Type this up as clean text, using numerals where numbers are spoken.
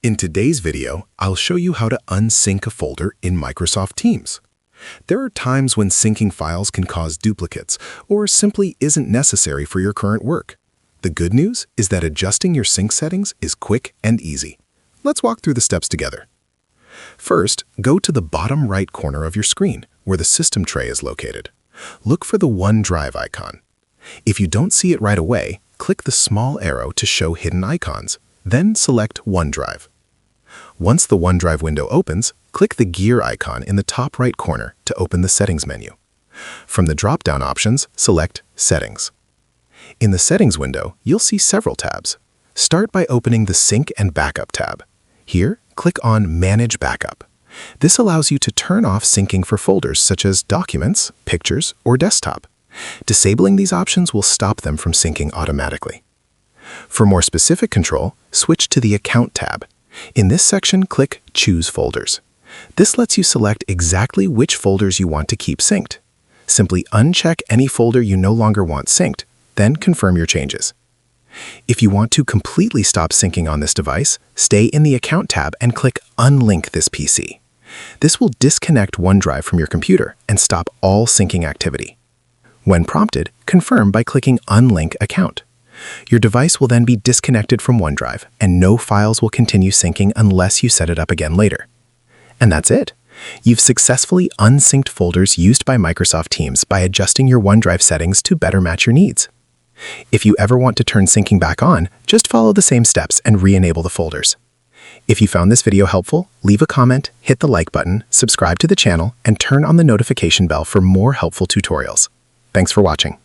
In today's video, I'll show you how to unsync a folder in Microsoft Teams. There are times when syncing files can cause duplicates or simply isn't necessary for your current work. The good news is that adjusting your sync settings is quick and easy. Let's walk through the steps together. First, go to the bottom right corner of your screen, where the system tray is located. Look for the OneDrive icon. If you don't see it right away, click the small arrow to show hidden icons, then select OneDrive. Once the OneDrive window opens, click the gear icon in the top right corner to open the Settings menu. From the drop-down options, select Settings. In the Settings window, you'll see several tabs. Start by opening the Sync and Backup tab. Here, click on Manage Backup. This allows you to turn off syncing for folders such as Documents, Pictures, or Desktop. Disabling these options will stop them from syncing automatically. For more specific control, switch to the Account tab. In this section, click Choose Folders. This lets you select exactly which folders you want to keep synced. Simply uncheck any folder you no longer want synced, then confirm your changes. If you want to completely stop syncing on this device, stay in the Account tab and click Unlink this PC. This will disconnect OneDrive from your computer and stop all syncing activity. When prompted, confirm by clicking Unlink Account. Your device will then be disconnected from OneDrive, and no files will continue syncing unless you set it up again later. And that's it. You've successfully unsynced folders used by Microsoft Teams by adjusting your OneDrive settings to better match your needs. If you ever want to turn syncing back on, just follow the same steps and re-enable the folders. If you found this video helpful, leave a comment, hit the like button, subscribe to the channel, and turn on the notification bell for more helpful tutorials. Thanks for watching.